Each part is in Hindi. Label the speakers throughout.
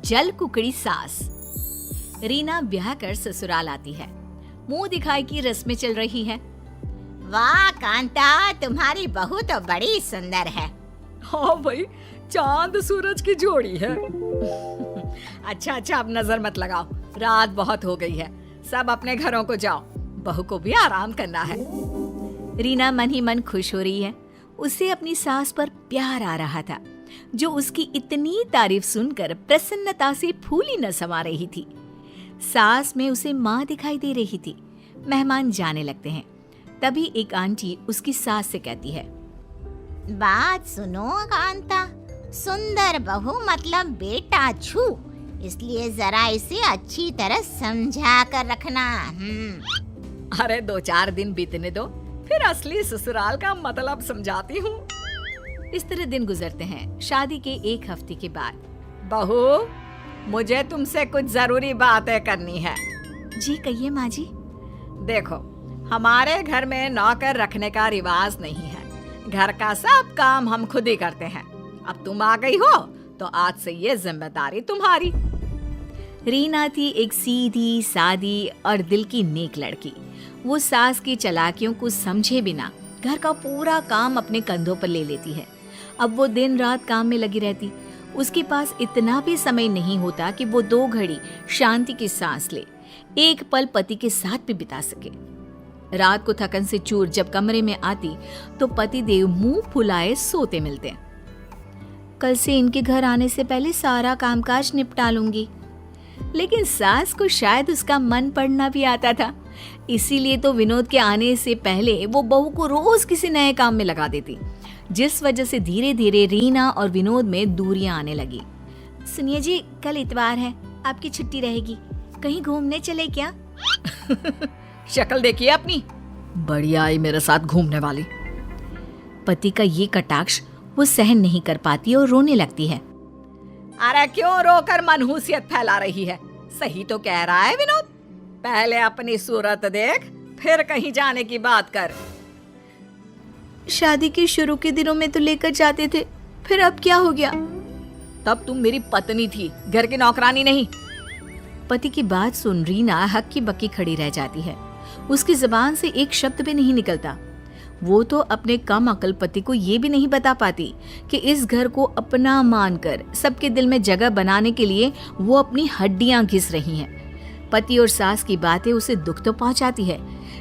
Speaker 1: जल कुकड़ी सास। रीना ब्याह कर ससुराल आती है। मुंह दिखाई की रस्में चल रही है।
Speaker 2: वाह कांता, तुम्हारी बहू तो बड़ी सुंदर है।
Speaker 3: हाँ भाई, चांद सूरज की जोड़ी है। अच्छा, अब नजर मत लगाओ, रात बहुत हो गई है। सब अपने घरों को जाओ, बहू को भी आराम करना है।
Speaker 1: रीना मन ही मन खुश हो रही है। उसे अपनी सास पर प्यार आ रहा था, जो उसकी इतनी तारीफ सुनकर प्रसन्नता से फूली न समा रही थी। सास में उसे माँ दिखाई दे रही थी। मेहमान जाने लगते हैं। तभी एक आंटी उसकी सास से कहती है,
Speaker 2: बात सुनो कांता, सुंदर बहू मतलब बेटा छू, इसलिए जरा इसे अच्छी तरह समझा कर रखना।
Speaker 3: अरे 2-4 दिन बीतने दो, फिर असली ससुराल का मतलब समझाती हूँ।
Speaker 1: इस तरह दिन गुजरते हैं। शादी के 1 हफ्ते के बाद,
Speaker 3: बहू, मुझे तुमसे कुछ जरूरी बातें करनी है।
Speaker 1: जी कहिए माँ जी।
Speaker 3: देखो, हमारे घर में नौकर रखने का रिवाज नहीं है। घर का सब काम हम खुद ही करते हैं। अब तुम आ गई हो तो आज से ये जिम्मेदारी तुम्हारी।
Speaker 1: रीना थी एक सीधी सादी और दिल की नेक लड़की। वो सास की चालाकियों को समझे बिना घर का पूरा काम अपने कंधों पर ले लेती है। अब वो दिन रात काम में लगी रहती। उसके पास इतना भी समय नहीं होता कि वो 2 घड़ी शांति की सांस ले, एक पल पति के साथ भी बिता सके। रात को थकन से चूर जब कमरे में आती तो पति देव मुंह फुलाए सोते मिलते। कल से इनके घर आने से पहले सारा कामकाज निपटा लूंगी। लेकिन सास को शायद उसका मन पड़ना भी आता था। इसीलिए तो विनोद के आने से पहले वो बहू को रोज किसी नए काम में लगा देती, जिस वजह से धीरे धीरे रीना और विनोद में दूरियां आने लगी। सुनिए जी, कल इतवार है, आपकी छुट्टी रहेगी, कहीं घूमने चले क्या?
Speaker 3: शक्ल देखिए अपनी, बढ़िया आई मेरे साथ घूमने वाली।
Speaker 1: पति का ये कटाक्ष वो सहन नहीं कर पाती और रोने लगती है।
Speaker 3: अरे क्यों रोकर मनहूसियत फैला रही है? सही तो कह रहा है विनोद, पहले अपनी सूरत देख, फिर कहीं जाने की बात कर।
Speaker 1: शादी के शुरू के दिनों में तो लेकर जाते थे, फिर अब क्या हो गया?
Speaker 3: तब तुम मेरी पत्नी थी, घर की नौकरानी नहीं।
Speaker 1: पति की बात सुन रीना हक्की बक्की खड़ी रह जाती है। उसकी जुबान से एक शब्द भी नहीं निकलता। वो तो अपने कम अकल पति को ये भी नहीं बता पाती कि इस घर को अपना मानकर सबके दिल में जगह बनाने के लिए वो अपनी हड्डियां घिस रही हैं। पति और सास की बातें उसे दुख तो पहुंचाती है,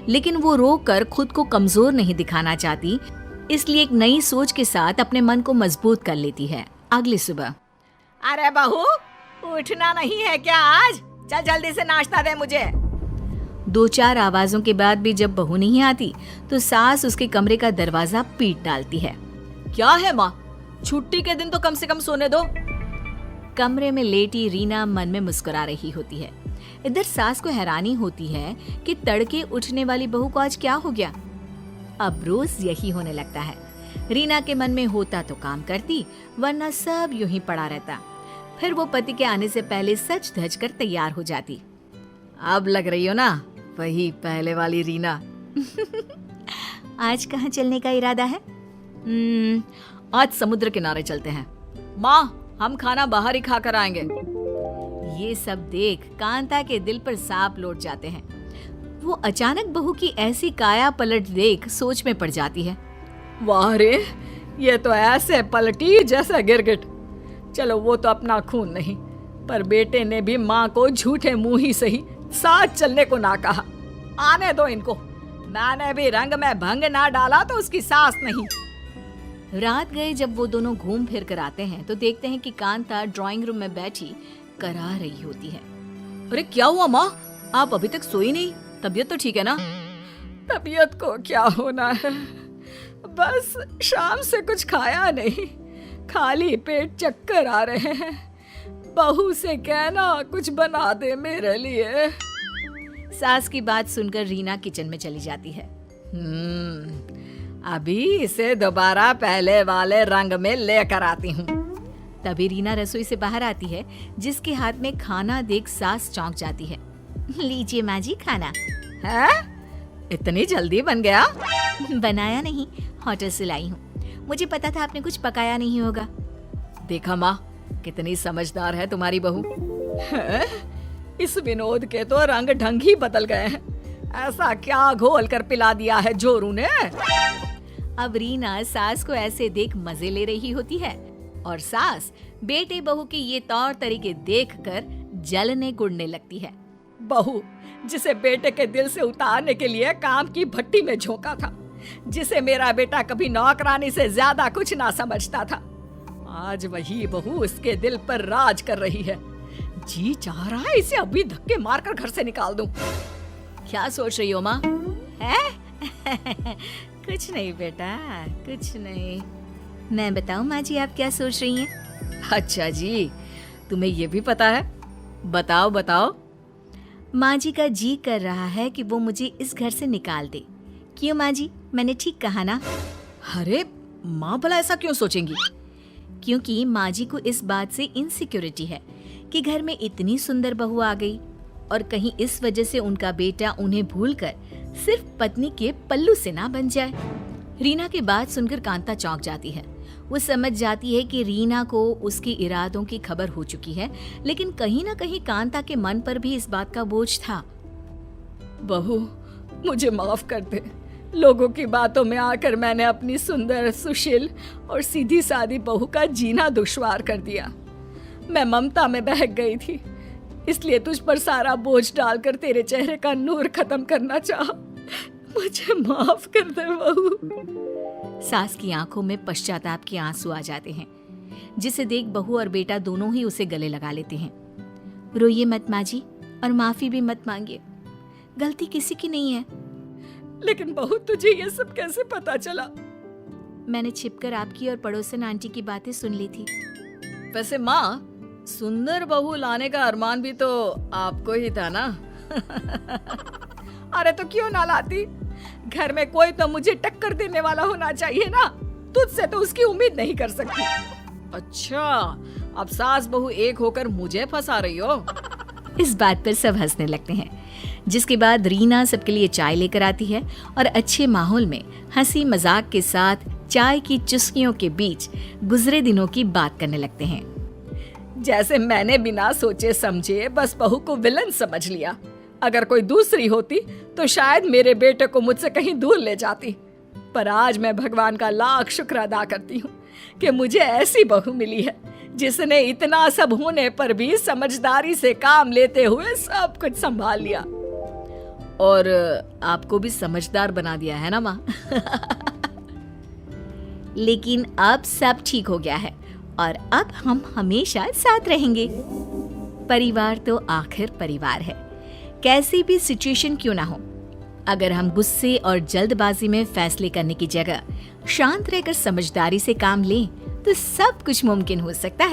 Speaker 1: लेकिन वो रोकर खुद को कमजोर नहीं दिखाना चाहती, इसलिए एक नई सोच के साथ अपने मन को मजबूत कर लेती है। अगली सुबह,
Speaker 3: अरे बहू, उठना नहीं है क्या आज? चल जल्दी से नाश्ता दे मुझे।
Speaker 1: 2-4 आवाजों के बाद भी जब बहू नहीं आती तो सास उसके कमरे का दरवाजा पीट डालती है।
Speaker 3: क्या है माँ, छुट्टी के दिन तो कम से कम सोने दो।
Speaker 1: कमरे में लेटी रीना मन में मुस्कुरा रही होती है। इधर सास को हैरानी होती है कि तड़के उठने वाली बहू को आज क्या हो गया। अब रोज यही होने लगता है। रीना के मन में होता तो काम करती, वरना सब यूं ही पड़ा रहता। फिर वो पति के आने से पहले सज धज कर तैयार हो जाती।
Speaker 3: अब लग रही हो ना वही पहले वाली रीना।
Speaker 1: आज कहाँ चलने का इरादा है?
Speaker 3: आज समुद्र किनारे चलते हैं। माँ, हम खाना बाहर ही खाकर आएंगे।
Speaker 1: ये सब देख कांता के दिल पर सांप लौट जाते हैं। वो अचानक बहू की ऐसी काया पलट देख सोच में पड़ जाती है।
Speaker 3: वाह रे, ये तो ऐसे पलटी जैसा गिरगिट। चलो, वो तो अपना खून नहीं, पर बेटे ने भी माँ को झूठे मुंह ही सही साथ चलने को ना कहा। आने दो इनको, मैंने भी रंग में भंग ना डाला तो उसकी सास नहीं।
Speaker 1: रात गए जब वो दोनों घूम फिर कर आते हैं तो देखते हैं कि कांता ड्राइंग रूम में बैठी करा रही होती है।
Speaker 3: अरे क्या हुआ माँ, आप अभी तक सोई नहीं? तबीयत तो ठीक है ना? तबीयत को क्या होना है, बस शाम से कुछ खाया नहीं, खाली पेट चक्कर आ रहे हैं। बहू से कहना कुछ बना दे मेरे लिए।
Speaker 1: सास की बात सुनकर रीना किचन में चली जाती है।
Speaker 3: अभी इसे दोबारा पहले वाले रंग में लेकर आती हूँ।
Speaker 1: तभी रीना रसोई से बाहर आती है, जिसके हाथ में खाना देख सास चौंक जाती है। लीजिए माँ जी खाना।
Speaker 3: है? इतनी जल्दी बन गया?
Speaker 1: बनाया नहीं, होटल से लाई हूँ। मुझे पता था आपने कुछ पकाया नहीं होगा।
Speaker 3: देखा माँ, कितनी समझदार है तुम्हारी बहू। हैं? इस विनोद के तो रंग ढंग ही बदल गए हैं। ऐसा क्या घोल कर पिला दिया है जोरू ने?
Speaker 1: अब रीना सास को ऐसे देख मजे ले रही होती है और सास बेटे बहू के ये तौर तरीके देखकर जलने गुड़ने लगती है।
Speaker 3: बहू जिसे बेटे के दिल से उतारने के लिए काम की भट्टी में झोंका था, जिसे मेरा बेटा कभी नौकरानी से ज्यादा कुछ ना समझता था, आज वही बहू उसके दिल पर राज कर रही है। जी चाह रहा है इसे अभी धक्के मारकर घर से निकाल दूं।
Speaker 1: क्या सोच रही हो माँ? कुछ नहीं बेटा, कुछ नहीं। मैं बताऊं माँ जी आप क्या सोच रही हैं?
Speaker 3: अच्छा जी, तुम्हें ये भी पता है? बताओ बताओ।
Speaker 1: माँ जी का जी कर रहा है कि वो मुझे इस घर से निकाल दे। क्यों माँ जी, मैंने ठीक कहा ना?
Speaker 3: अरे माँ भला ऐसा क्यों सोचेंगी?
Speaker 1: क्योंकि माँ जी को इस बात से इनसिक्योरिटी है कि घर में इतनी सुंदर बहू आ गई और कहीं इस वजह से उनका बेटा उन्हें भूलकर सिर्फ पत्नी के पल्लू से ना बन जाए। रीना की बात सुनकर कांता चौंक जाती है। वो समझ जाती है कि रीना को उसके इरादों की खबर हो चुकी है, लेकिन कहीं ना कहीं कांता के मन पर भी इस बात का बोझ था।
Speaker 3: बहू मुझे माफ कर दे। लोगों की बातों में आकर मैंने अपनी सुंदर, सुशील और सीधी सादी बहू का जीना दुश्वार कर दिया। मैं ममता में बहक गई थी, इसलिए तुझ पर सारा बोझ डालकर तेरे चेहरे का नूर खत्म करना चाहा। मुझे माफ कर दे बहू।
Speaker 1: सास की आंखों में पश्चाताप के आंसू आ जाते हैं, जिसे देख बहू और बेटा दोनों ही उसे गले लगा लेते हैं। रोइए मत माँ जी और माफी भी मत मांगिए, गलती किसी की नहीं है।
Speaker 3: लेकिन बहू तुझे ये सब कैसे पता चला?
Speaker 1: मैंने छिपकर आपकी और पड़ोसन आंटी की बातें सुन ली थी।
Speaker 3: वैसे माँ, सुंदर बहू लाने का अरमान भी तो आपको ही था ना? अरे तो क्यों ना लाती? घर में कोई तो मुझे टक्कर देने वाला होना चाहिए ना। तुझसे तो उसकी उम्मीद नहीं कर सकती। अच्छा, अब सास बहू एक होकर मुझे फंसा रही हो?
Speaker 1: इस बात पर सब हंसने लगते हैं, जिसके बाद रीना सबके लिए चाय लेकर आती है और अच्छे माहौल में हंसी मजाक के साथ चाय की चुस्कियों के बीच गुजरे दिनों की बात करने लगते हैं।
Speaker 3: जैसे मैंने बिना सोचे समझे बस बहू को विलन समझ लिया। अगर कोई दूसरी होती तो शायद मेरे बेटे को मुझसे कहीं दूर ले जाती। पर आज मैं भगवान का लाख शुक्र अदा करती हूँ कि मुझे ऐसी बहू मिली है जिसने इतना सब होने पर भी समझदारी से काम लेते हुए सब कुछ संभाल लिया।
Speaker 1: और आपको भी समझदार बना दिया है ना माँ? लेकिन अब सब ठीक हो गया है और अब हम हमेशा साथ रहेंगे। परिवार तो आखिर परिवार है, कैसी भी सिचुएशन क्यों ना हो। अगर हम गुस्से और जल्दबाजी में फैसले करने की जगह शांत रहकर समझदारी से काम लें तो सब कुछ मुमकिन हो सकता है।